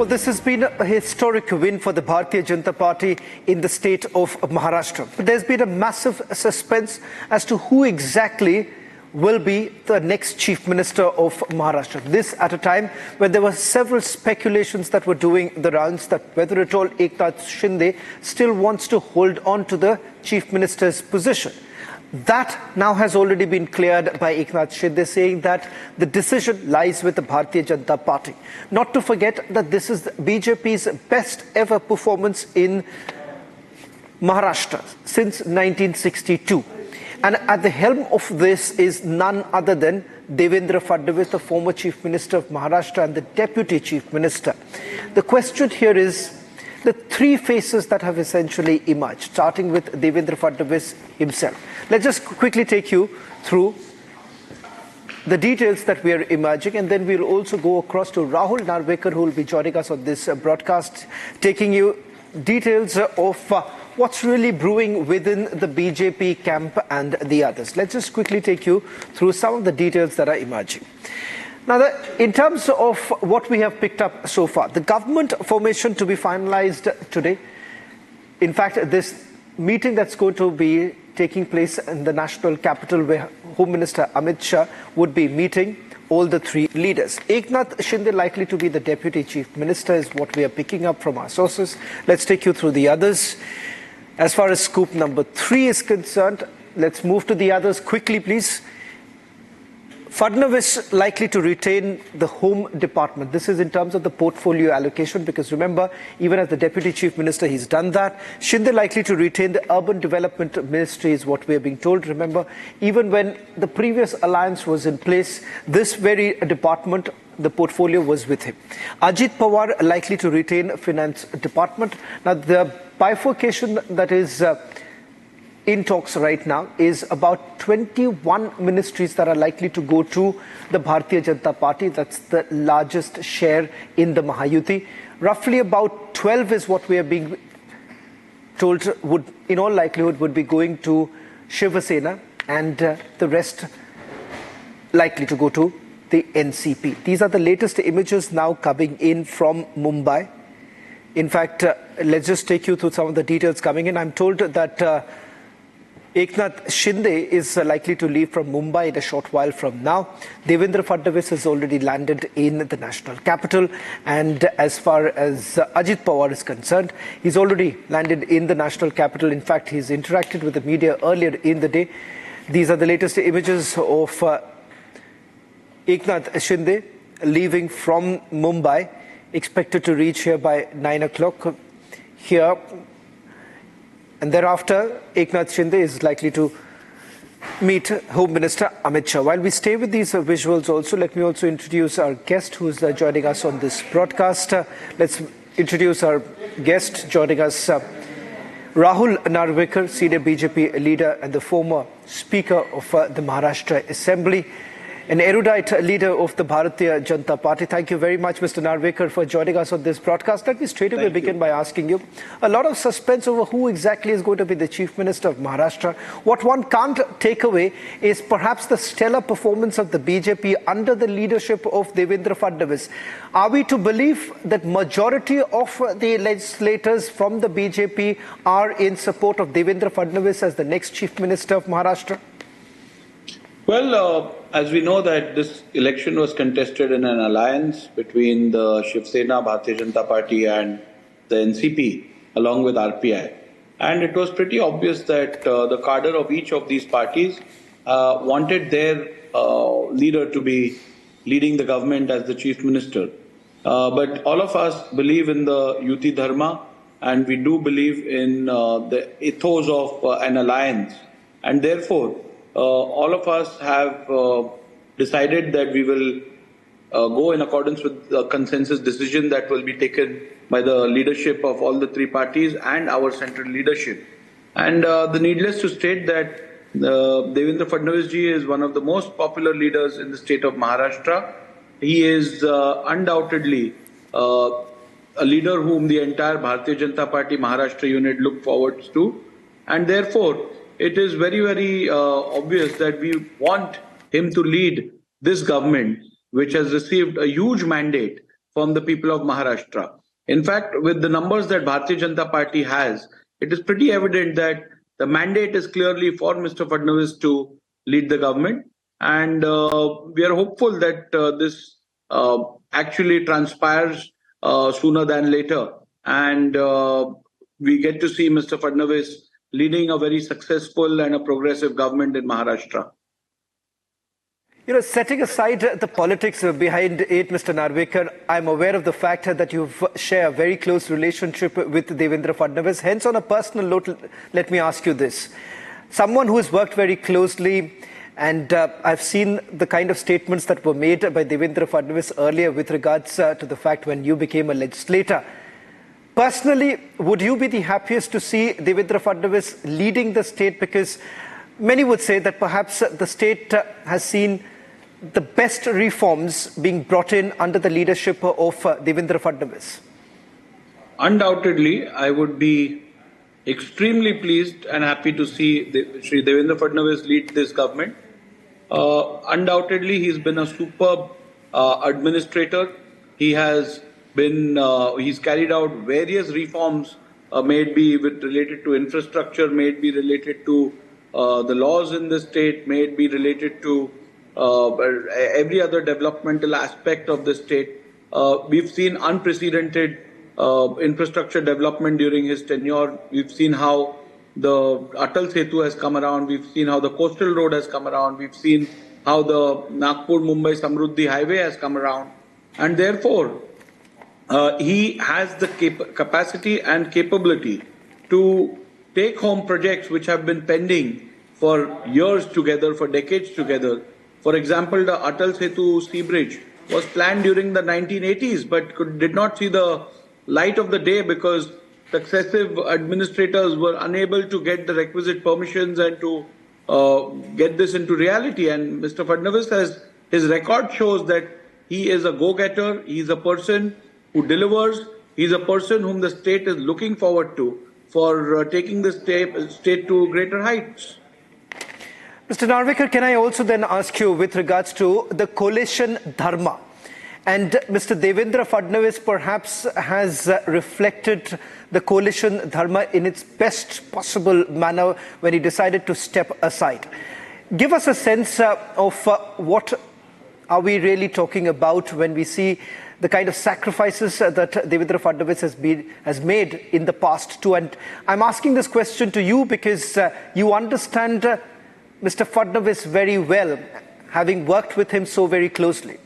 Well, this has been a historic win for the Bharatiya Janata Party in the state of Maharashtra. But there's been a massive suspense as to who exactly will be the next Chief Minister of Maharashtra. This at a time when there were several speculations that were doing the rounds that whether at all Eknath Shinde still wants to hold on to the Chief Minister's position. That now has already been cleared by Eknath Shinde, saying that the decision lies with the Bharatiya Janata Party. Not to forget that this is BJP's best ever performance in Maharashtra since 1962. And at the helm of this is none other than Devendra, the former Chief Minister of Maharashtra and the Deputy Chief Minister. The question here is the three faces that have essentially emerged, starting with Devendra himself. Let's just quickly take you through the details that we are emerging, and then we'll also go across to Rahul Narvekar, who will be joining us on this broadcast, taking you details of what's really brewing within the BJP camp and the others. Let's just quickly take you through some of the details that are emerging. Now, in terms of what we have picked up so far, the government formation to be finalized today. In fact, this meeting that's going to be taking place in the national capital, where Home Minister Amit Shah would be meeting all the three leaders. Eknath Shinde likely to be the Deputy Chief Minister is what we are picking up from our sources. Let's take you through the others. As far as scoop number 3 is concerned, let's move to the others quickly, please. Fadnavis likely to retain the Home Department. This is in terms of the portfolio allocation, because remember, even as the Deputy Chief Minister, he's done that. Shinde likely to retain the Urban Development Ministry is what we are being told. Remember, even when the previous alliance was in place, this very department, the portfolio was with him. Ajit Pawar likely to retain Finance Department. Now, the bifurcation that is in talks right now is about 21 ministries that are likely to go to the Bharatiya Janata Party. That's the largest share in the Mahayuti. Roughly about 12 is what we are being told would, in all likelihood, would be going to Shiv Sena, and the rest likely to go to the NCP. These are the latest images now coming in from Mumbai. In fact, let's just take you through some of the details coming in. I'm told that Eknath Shinde is likely to leave from Mumbai in a short while from now. Devendra has already landed in the national capital. And as far as Ajit Pawar is concerned, he's already landed in the national capital. In fact, he's interacted with the media earlier in the day. These are the latest images of Eknath Shinde leaving from Mumbai, expected to reach here by 9 o'clock here. And thereafter, Eknath Shinde is likely to meet Home Minister Amit Shah. While we stay with these visuals also, let me also introduce our guest who is joining us on this broadcast. Let's introduce our guest joining us, Rahul Narvekar, senior BJP leader and the former Speaker of the Maharashtra Assembly, an erudite leader of the Bharatiya Janata Party. Thank you very much, Mr. Narvekar, for joining us on this broadcast. Let me straight away begin by asking you, a lot of suspense over who exactly is going to be the Chief Minister of Maharashtra. What one can't take away is perhaps the stellar performance of the BJP under the leadership of Devendra Fadnavis. Are we to believe that majority of the legislators from the BJP are in support of Devendra Fadnavis as the next Chief Minister of Maharashtra? Well, as we know that this election was contested in an alliance between the Shiv Sena, Bharatiya Janata Party and the NCP along with RPI. And it was pretty obvious that the cadre of each of these parties wanted their leader to be leading the government as the Chief Minister. But all of us believe in the Yuti Dharma, and we do believe in the ethos of an alliance. And therefore, all of us have decided that we will go in accordance with the consensus decision that will be taken by the leadership of all the three parties and our central leadership. And the needless to state that Devendra Fadnavis ji is one of the most popular leaders in the state of Maharashtra. He is undoubtedly a leader whom the entire Bharatiya Janata Party Maharashtra unit look forward to. And therefore, it is very, very obvious that we want him to lead this government, which has received a huge mandate from the people of Maharashtra. In fact, with the numbers that Bharatiya Janata Party has, it is pretty evident that the mandate is clearly for Mr. Fadnavis to lead the government. And we are hopeful that this actually transpires sooner than later. And we get to see Mr. Fadnavis leading a very successful and a progressive government in Maharashtra. You know, setting aside the politics behind it, Mr. Narvekar, I'm aware of the fact that you share a very close relationship with Devendra Fadnavis. Hence, on a personal note, let me ask you this. Someone who has worked very closely, and I've seen the kind of statements that were made by Devendra Fadnavis earlier with regards to the fact when you became a legislator. Personally, would you be the happiest to see Devendra Fadnavis leading the state? Because many would say that perhaps the state has seen the best reforms being brought in under the leadership of Devendra Fadnavis. Undoubtedly, I would be extremely pleased and happy to see Shri Devendra Fadnavis lead this government. Undoubtedly, he's been a superb administrator. He has been, he's carried out various reforms, may it be related to infrastructure, may it be related to the laws in the state, may it be related to every other developmental aspect of the state. We've seen unprecedented infrastructure development during his tenure. We've seen how the Atal Setu has come around. We've seen how the coastal road has come around. We've seen how the Nagpur-Mumbai Samruddhi highway has come around. And therefore, he has the capacity and capability to take home projects which have been pending for years together, for decades together. For example, the Atal Setu Sea Bridge was planned during the 1980s, but did not see the light of the day because successive administrators were unable to get the requisite permissions and to get this into reality. And Mr. Fadnavis his record shows that he is a go-getter. He's a person who delivers. He's a person whom the state is looking forward to for taking the state to greater heights. Mr. Narvekar, can I also then ask you with regards to the coalition dharma? And Mr. Devendra Fadnavis perhaps has reflected the coalition dharma in its best possible manner when he decided to step aside. Give us a sense of what are we really talking about when we see the kind of sacrifices that Devendra Fadnavis has made in the past too. And I'm asking this question to you because you understand Mr. Fadnavis very well, having worked with him so very closely.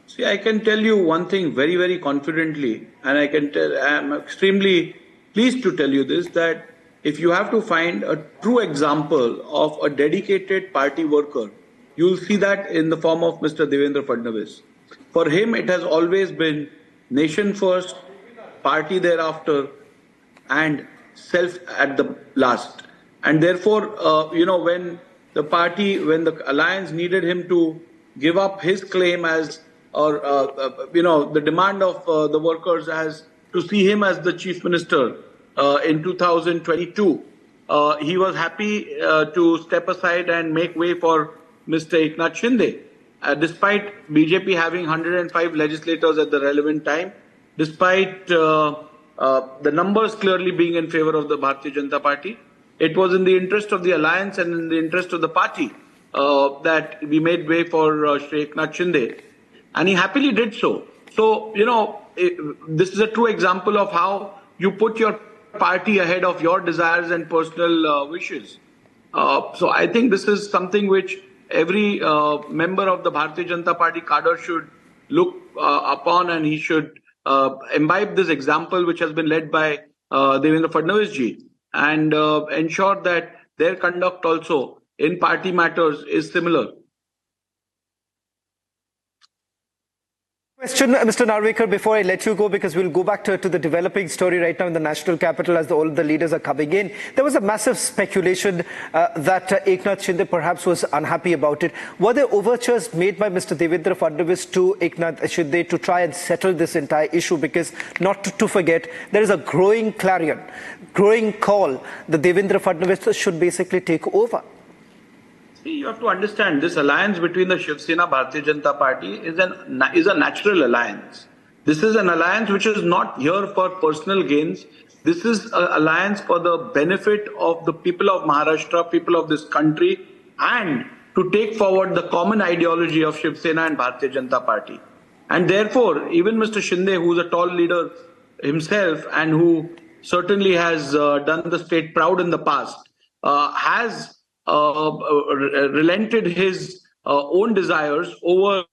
See, I can tell you one thing very, very confidently, and I'm extremely pleased to tell you this, that if you have to find a true example of a dedicated party worker, you'll see that in the form of Mr. Devendra Fadnavis. For him, it has always been nation first, party thereafter, and self at the last. And therefore, when the alliance needed him to give up his claim as, the demand of the workers as to see him as the Chief Minister in 2022, he was happy to step aside and make way for Mr. Eknath Shinde. Despite BJP having 105 legislators at the relevant time, despite the numbers clearly being in favor of the Bharatiya Janata Party, it was in the interest of the alliance and in the interest of the party that we made way for Shri Eknath Shinde. And he happily did so. So, this is a true example of how you put your party ahead of your desires and personal wishes. So I think this is something which every member of the Bharatiya Janata Party cadre should look upon, and he should imbibe this example which has been led by Devendra Fadnavis ji, and ensure that their conduct also in party matters is similar. Question, Mr. Narvekar, before I let you go, because we'll go back to the developing story right now in the national capital as all the leaders are coming in. There was a massive speculation that Eknath Shinde perhaps was unhappy about it. Were there overtures made by Mr. Devendra Fadnavis to Eknath Shinde to try and settle this entire issue? Because not to forget, there is a growing clarion, growing call that Devendra Fadnavis should basically take over. See, you have to understand this alliance between the Shiv Sena Bharatiya Janata Party is a natural alliance. This is an alliance which is not here for personal gains. This is an alliance for the benefit of the people of Maharashtra, people of this country, and to take forward the common ideology of Shiv Sena and Bharatiya Janata Party. And therefore, even Mr. Shinde, who is a tall leader himself and who certainly has done the state proud in the past, has relented his own desires over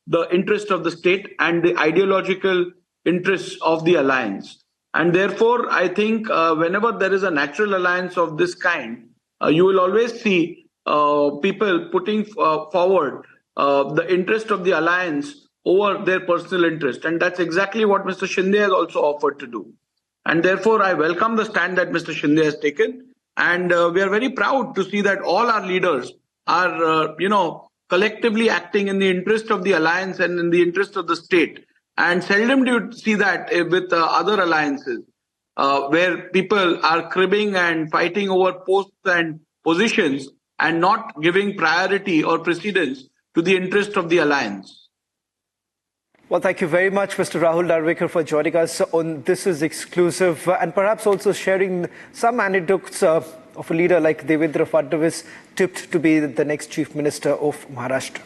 the interest of the state and the ideological interests of the alliance. And therefore, I think whenever there is a natural alliance of this kind, you will always see people putting forward the interest of the alliance over their personal interest. And that's exactly what Mr. Shinde has also offered to do. And therefore, I welcome the stand that Mr. Shinde has taken. And we are very proud to see that all our leaders are, collectively acting in the interest of the alliance and in the interest of the state. And seldom do you see that with other alliances, where people are cribbing and fighting over posts and positions and not giving priority or precedence to the interest of the alliance. Well, thank you very much, Mr. Rahul Narvekar, for joining us on This Is Exclusive and perhaps also sharing some anecdotes of a leader like Devendra Fadnavis, tipped to be the next Chief Minister of Maharashtra.